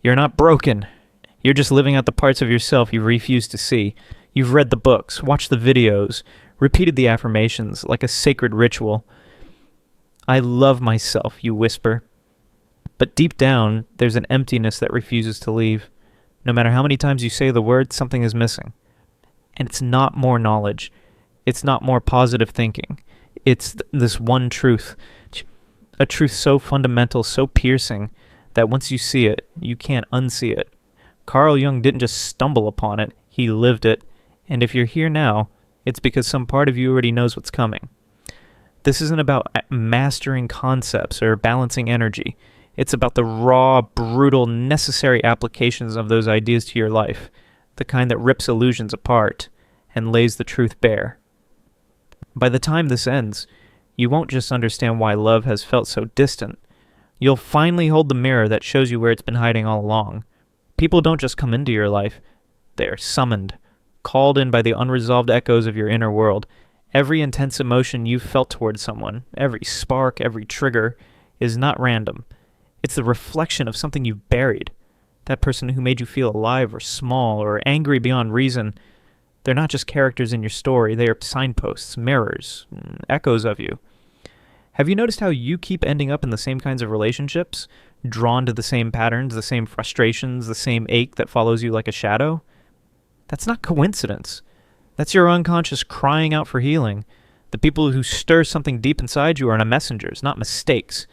You're not broken. You're just living out the parts of yourself you refuse to see. You've read the books, watched the videos, repeated the affirmations like a sacred ritual. I love myself, you whisper. But deep down, there's an emptiness that refuses to leave. No matter how many times you say the word, something is missing. And it's not more knowledge. It's not more positive thinking. It's this one truth. A truth so fundamental, so piercing, that once you see it, you can't unsee it. Carl Jung didn't just stumble upon it, he lived it. And if you're here now, it's because some part of you already knows what's coming. This isn't about mastering concepts or balancing energy. It's about the raw, brutal, necessary applications of those ideas to your life, the kind that rips illusions apart and lays the truth bare. By the time this ends, you won't just understand why love has felt so distant. You'll finally hold the mirror that shows you where it's been hiding all along. People don't just come into your life. They are summoned, called in by the unresolved echoes of your inner world. Every intense emotion you've felt towards someone, every spark, every trigger, is not random. It's the reflection of something you've buried. That person who made you feel alive or small or angry beyond reason, they're not just characters in your story. They are signposts, mirrors, echoes of you. Have you noticed how you keep ending up in the same kinds of relationships? Drawn to the same patterns, the same frustrations, the same ache that follows you like a shadow? That's not coincidence. That's your unconscious crying out for healing. The people who stir something deep inside you are not messengers, not mistakes.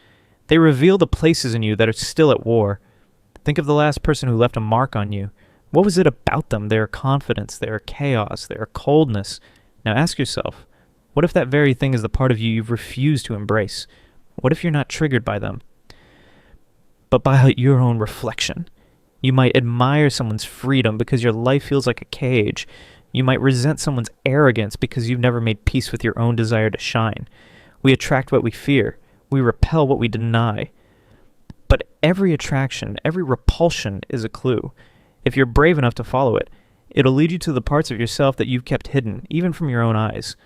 They reveal the places in you that are still at war. Think of the last person who left a mark on you. What was it about them? Their confidence, their chaos, their coldness. Now ask yourself, what if that very thing is the part of you you've refused to embrace? What if you're not triggered by them, but by your own reflection? You might admire someone's freedom because your life feels like a cage. You might resent someone's arrogance because you've never made peace with your own desire to shine. We attract what we fear. We repel what we deny. But every attraction, every repulsion is a clue. If you're brave enough to follow it, it'll lead you to the parts of yourself that you've kept hidden, even from your own eyes.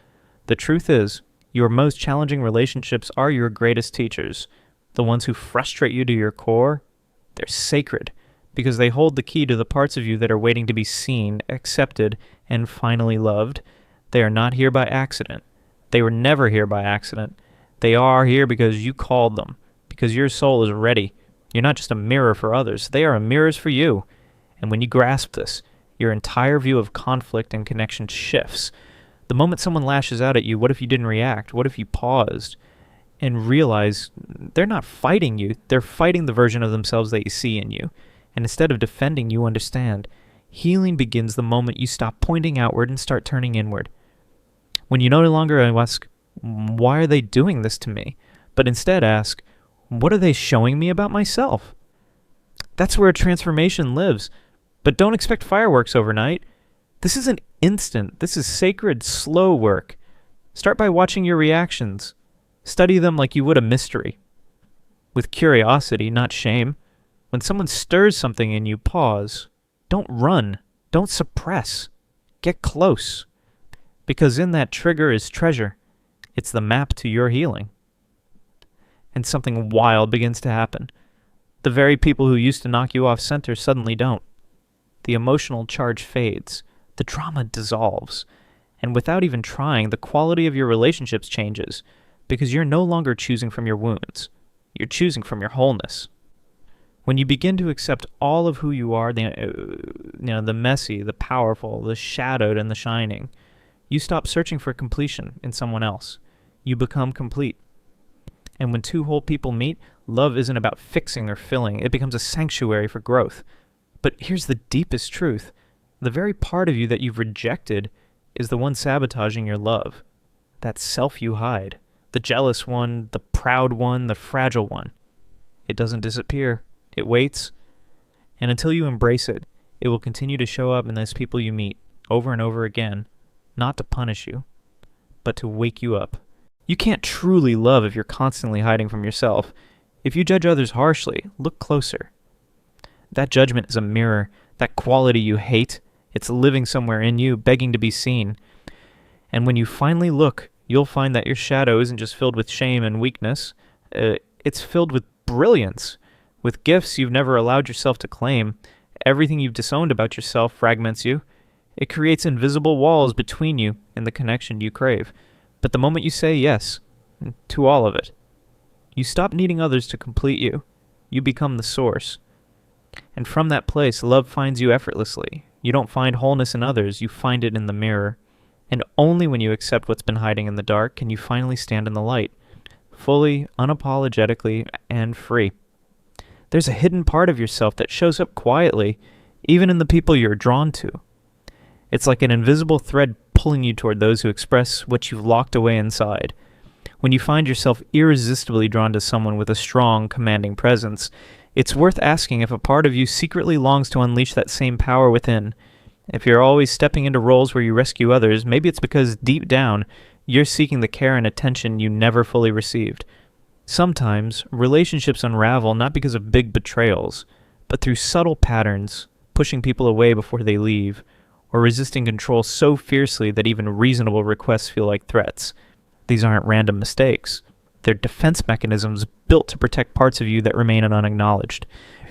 The truth is, your most challenging relationships are your greatest teachers. The ones who frustrate you to your core, they're sacred, because they hold the key to the parts of you that are waiting to be seen, accepted, and finally loved. They are not here by accident. They were never here by accident. They are here because you called them, because your soul is ready. You're not just a mirror for others. They are mirrors for you. And when you grasp this, your entire view of conflict and connection shifts. The moment someone lashes out at you, what if you didn't react? What if you paused and realized they're not fighting you? They're fighting the version of themselves that you see in you. And instead of defending, you understand. Healing begins the moment you stop pointing outward and start turning inward. When you no longer ask, why are they doing this to me? But instead ask, what are they showing me about myself? That's where a transformation lives. But don't expect fireworks overnight. This isn't instant. This is sacred, slow work. Start by watching your reactions. Study them like you would a mystery. With curiosity, not shame. When someone stirs something in you, pause. Don't run. Don't suppress. Get close. Because in that trigger is treasure. It's the map to your healing. And something wild begins to happen. The very people who used to knock you off center suddenly don't. The emotional charge fades. The drama dissolves. And without even trying, the quality of your relationships changes. Because you're no longer choosing from your wounds. You're choosing from your wholeness. When you begin to accept all of who you are, the messy, the powerful, the shadowed, and the shining, you stop searching for completion in someone else. You become complete. And when two whole people meet, love isn't about fixing or filling. It becomes a sanctuary for growth. But here's the deepest truth. The very part of you that you've rejected is the one sabotaging your love. That self you hide. The jealous one, the proud one, the fragile one. It doesn't disappear. It waits. And until you embrace it, it will continue to show up in those people you meet over and over again, not to punish you, but to wake you up. You can't truly love if you're constantly hiding from yourself. If you judge others harshly, look closer. That judgment is a mirror. That quality you hate, it's living somewhere in you, begging to be seen. And when you finally look, you'll find that your shadow isn't just filled with shame and weakness. It's filled with brilliance. With gifts you've never allowed yourself to claim, everything you've disowned about yourself fragments you. It creates invisible walls between you and the connection you crave. But the moment you say yes to all of it, you stop needing others to complete you. You become the source. And from that place, love finds you effortlessly. You don't find wholeness in others, you find it in the mirror. And only when you accept what's been hiding in the dark can you finally stand in the light, fully, unapologetically, and free. There's a hidden part of yourself that shows up quietly, even in the people you're drawn to. It's like an invisible thread pulling you toward those who express what you've locked away inside. When you find yourself irresistibly drawn to someone with a strong, commanding presence, it's worth asking if a part of you secretly longs to unleash that same power within. If you're always stepping into roles where you rescue others, maybe it's because deep down, you're seeking the care and attention you never fully received. Sometimes, relationships unravel not because of big betrayals, but through subtle patterns, pushing people away before they leave, or resisting control so fiercely that even reasonable requests feel like threats. These aren't random mistakes. They're defense mechanisms built to protect parts of you that remain unacknowledged.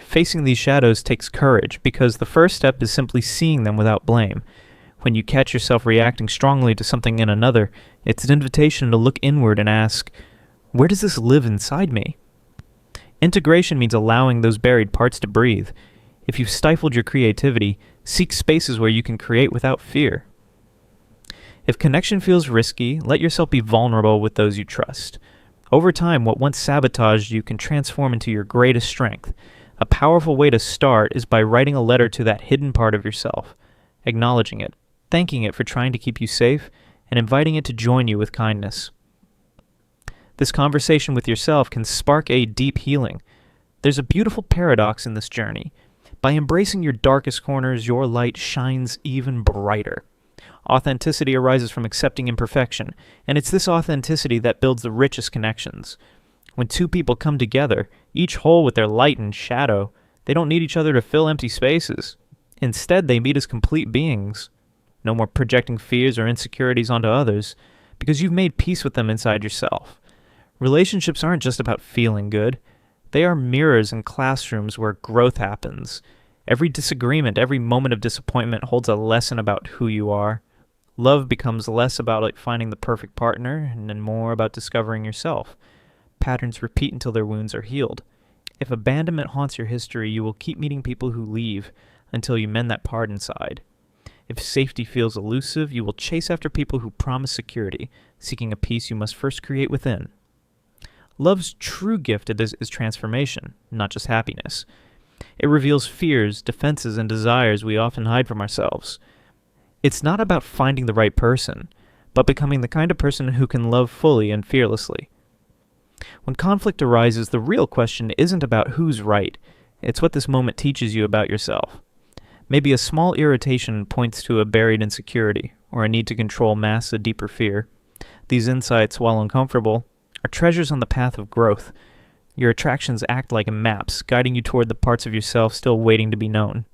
Facing these shadows takes courage, because the first step is simply seeing them without blame. When you catch yourself reacting strongly to something in another, it's an invitation to look inward and ask, where does this live inside me? Integration means allowing those buried parts to breathe. If you've stifled your creativity, seek spaces where you can create without fear. If connection feels risky, let yourself be vulnerable with those you trust. Over time, what once sabotaged you can transform into your greatest strength. A powerful way to start is by writing a letter to that hidden part of yourself, acknowledging it, thanking it for trying to keep you safe, and inviting it to join you with kindness. This conversation with yourself can spark a deep healing. There's a beautiful paradox in this journey. By embracing your darkest corners, your light shines even brighter. Authenticity arises from accepting imperfection, and it's this authenticity that builds the richest connections. When two people come together, each whole with their light and shadow, they don't need each other to fill empty spaces. Instead, they meet as complete beings. No more projecting fears or insecurities onto others, because you've made peace with them inside yourself. Relationships aren't just about feeling good. They are mirrors and classrooms where growth happens. Every disagreement, every moment of disappointment holds a lesson about who you are. Love becomes less about finding the perfect partner and more about discovering yourself. Patterns repeat until their wounds are healed. If abandonment haunts your history, you will keep meeting people who leave until you mend that part inside. If safety feels elusive, you will chase after people who promise security, seeking a peace you must first create within. Love's true gift is transformation, not just happiness. It reveals fears, defenses, and desires we often hide from ourselves. It's not about finding the right person, but becoming the kind of person who can love fully and fearlessly. When conflict arises, the real question isn't about who's right. It's what this moment teaches you about yourself. Maybe a small irritation points to a buried insecurity, or a need to control masks a deeper fear. These insights, while uncomfortable, are treasures on the path of growth. Your attractions act like maps, guiding you toward the parts of yourself still waiting to be known.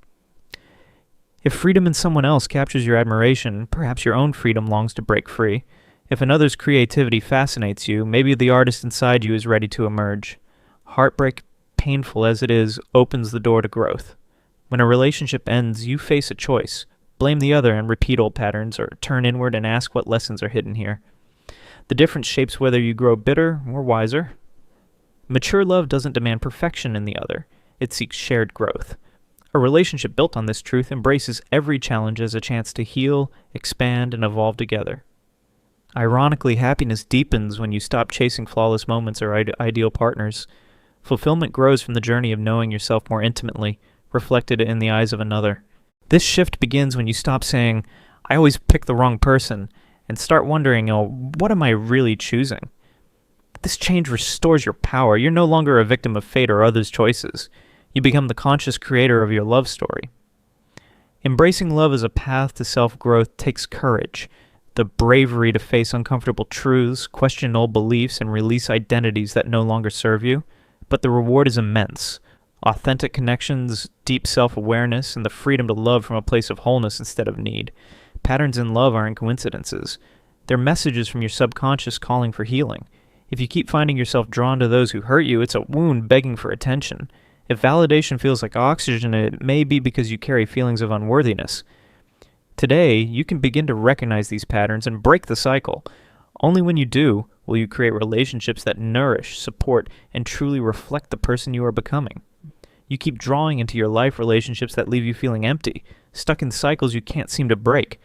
If freedom in someone else captures your admiration, perhaps your own freedom longs to break free. If another's creativity fascinates you, maybe the artist inside you is ready to emerge. Heartbreak, painful as it is, opens the door to growth. When a relationship ends, you face a choice. Blame the other and repeat old patterns, or turn inward and ask what lessons are hidden here. The difference shapes whether you grow bitter or wiser. Mature love doesn't demand perfection in the other. It seeks shared growth. A relationship built on this truth embraces every challenge as a chance to heal, expand, and evolve together. Ironically, happiness deepens when you stop chasing flawless moments or ideal partners. Fulfillment grows from the journey of knowing yourself more intimately, reflected in the eyes of another. This shift begins when you stop saying, I always pick the wrong person, and start wondering, what am I really choosing? This change restores your power. You're no longer a victim of fate or others' choices. You become the conscious creator of your love story. Embracing love as a path to self-growth takes courage, the bravery to face uncomfortable truths, question old beliefs, and release identities that no longer serve you. But the reward is immense. Authentic connections, deep self-awareness, and the freedom to love from a place of wholeness instead of need. Patterns in love aren't coincidences. They're messages from your subconscious calling for healing. If you keep finding yourself drawn to those who hurt you, it's a wound begging for attention. If validation feels like oxygen, it may be because you carry feelings of unworthiness. Today, you can begin to recognize these patterns and break the cycle. Only when you do will you create relationships that nourish, support, and truly reflect the person you are becoming. You keep drawing into your life relationships that leave you feeling empty, stuck in cycles you can't seem to break.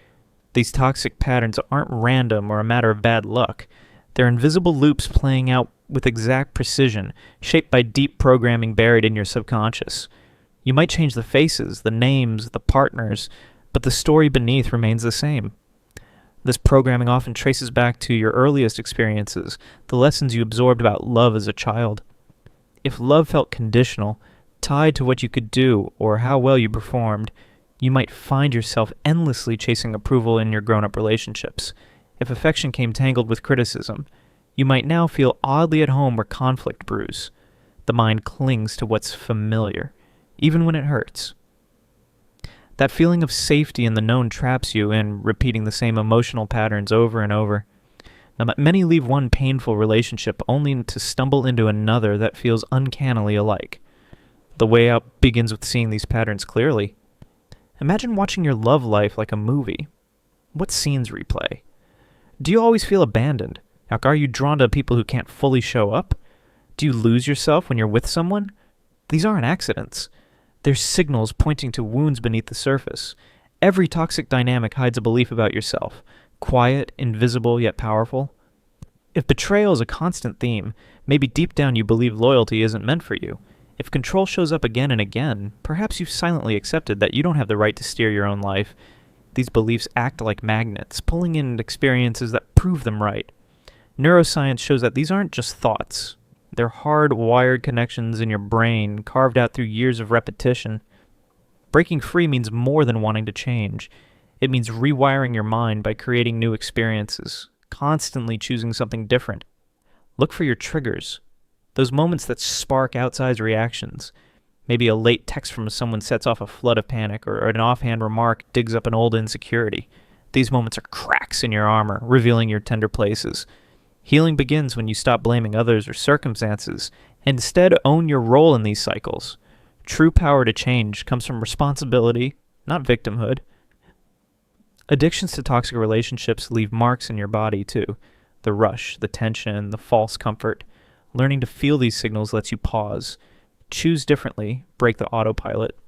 These toxic patterns aren't random or a matter of bad luck. They're invisible loops playing out with exact precision, shaped by deep programming buried in your subconscious. You might change the faces, the names, the partners, but the story beneath remains the same. This programming often traces back to your earliest experiences, the lessons you absorbed about love as a child. If love felt conditional, tied to what you could do or how well you performed, you might find yourself endlessly chasing approval in your grown-up relationships. If affection came tangled with criticism, you might now feel oddly at home where conflict brews. The mind clings to what's familiar, even when it hurts. That feeling of safety in the known traps you in repeating the same emotional patterns over and over. Now, many leave one painful relationship only to stumble into another that feels uncannily alike. The way out begins with seeing these patterns clearly. Imagine watching your love life like a movie. What scenes replay? Do you always feel abandoned? Are you drawn to people who can't fully show up? Do you lose yourself when you're with someone? These aren't accidents. They're signals pointing to wounds beneath the surface. Every toxic dynamic hides a belief about yourself, quiet, invisible, yet powerful. If betrayal is a constant theme, maybe deep down you believe loyalty isn't meant for you. If control shows up again and again, perhaps you've silently accepted that you don't have the right to steer your own life. These beliefs act like magnets, pulling in experiences that prove them right. Neuroscience shows that these aren't just thoughts. They're hard-wired connections in your brain, carved out through years of repetition. Breaking free means more than wanting to change. It means rewiring your mind by creating new experiences, constantly choosing something different. Look for your triggers, those moments that spark outsized reactions. Maybe a late text from someone sets off a flood of panic, or an offhand remark digs up an old insecurity. These moments are cracks in your armor, revealing your tender places. Healing begins when you stop blaming others or circumstances, and instead own your role in these cycles. True power to change comes from responsibility, not victimhood. Addictions to toxic relationships leave marks in your body too. The rush, the tension, the false comfort. Learning to feel these signals lets you pause. Choose differently, break the autopilot.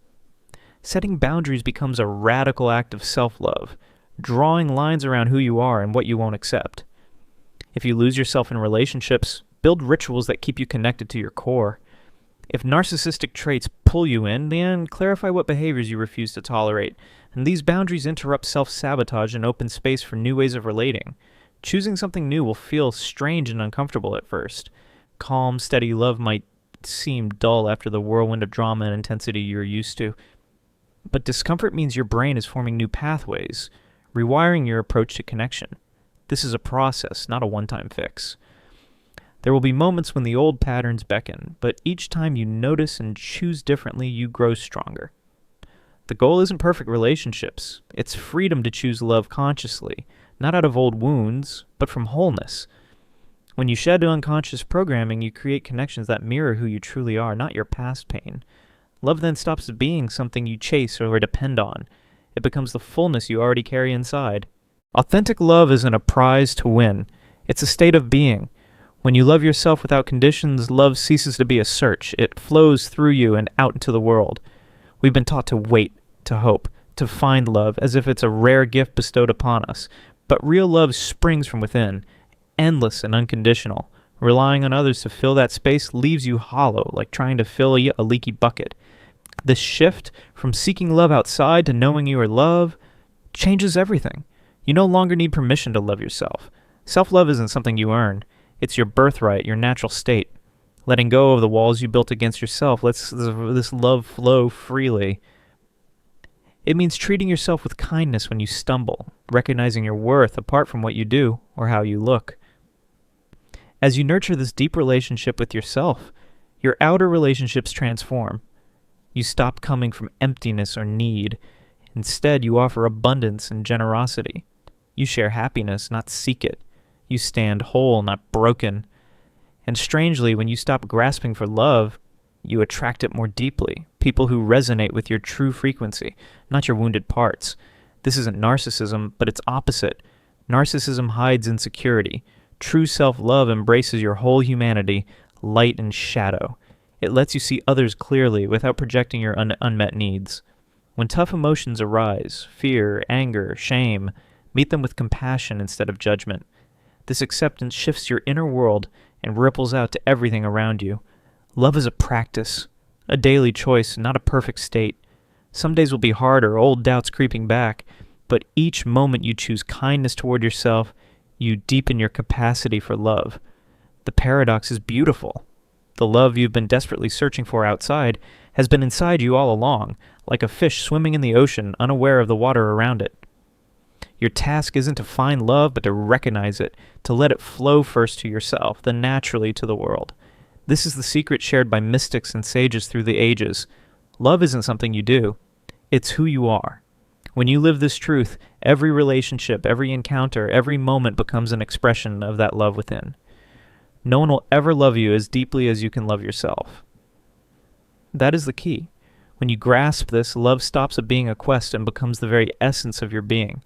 Setting boundaries becomes a radical act of self-love, drawing lines around who you are and what you won't accept. If you lose yourself in relationships, build rituals that keep you connected to your core. If narcissistic traits pull you in, then clarify what behaviors you refuse to tolerate. And these boundaries interrupt self-sabotage and open space for new ways of relating. Choosing something new will feel strange and uncomfortable at first. Calm, steady love might seem dull after the whirlwind of drama and intensity you're used to. But discomfort means your brain is forming new pathways, rewiring your approach to connection. This is a process, not a one-time fix. There will be moments when the old patterns beckon, but each time you notice and choose differently, you grow stronger. The goal isn't perfect relationships. It's freedom to choose love consciously, not out of old wounds, but from wholeness. When you shed unconscious programming, you create connections that mirror who you truly are, not your past pain. Love then stops being something you chase or depend on. It becomes the fullness you already carry inside. Authentic love isn't a prize to win. It's a state of being. When you love yourself without conditions, love ceases to be a search. It flows through you and out into the world. We've been taught to wait, to hope, to find love, as if it's a rare gift bestowed upon us. But real love springs from within, endless and unconditional. Relying on others to fill that space leaves you hollow, like trying to fill a leaky bucket. This shift from seeking love outside to knowing you are loved changes everything. You no longer need permission to love yourself. Self-love isn't something you earn. It's your birthright, your natural state. Letting go of the walls you built against yourself lets this love flow freely. It means treating yourself with kindness when you stumble, recognizing your worth apart from what you do or how you look. As you nurture this deep relationship with yourself, your outer relationships transform. You stop coming from emptiness or need. Instead, you offer abundance and generosity. You share happiness, not seek it. You stand whole, not broken. And strangely, when you stop grasping for love, You attract it more deeply. People who resonate with your true frequency, not your wounded parts. This isn't narcissism, but it's opposite. Narcissism hides insecurity. True self-love embraces your whole humanity, light and shadow. It lets you see others clearly without projecting your unmet needs. When tough emotions arise, fear, anger, shame, meet them with compassion instead of judgment. This acceptance shifts your inner world and ripples out to everything around you. Love is a practice, a daily choice, not a perfect state. Some days will be harder, old doubts creeping back, but each moment you choose kindness toward yourself, you deepen your capacity for love. The paradox is beautiful. The love you've been desperately searching for outside has been inside you all along, like a fish swimming in the ocean, unaware of the water around it. Your task isn't to find love, but to recognize it, to let it flow first to yourself, then naturally to the world. This is the secret shared by mystics and sages through the ages. Love isn't something you do. It's who you are. When you live this truth, every relationship, every encounter, every moment becomes an expression of that love within. No one will ever love you as deeply as you can love yourself. That is the key. When you grasp this, love stops at being a quest and becomes the very essence of your being.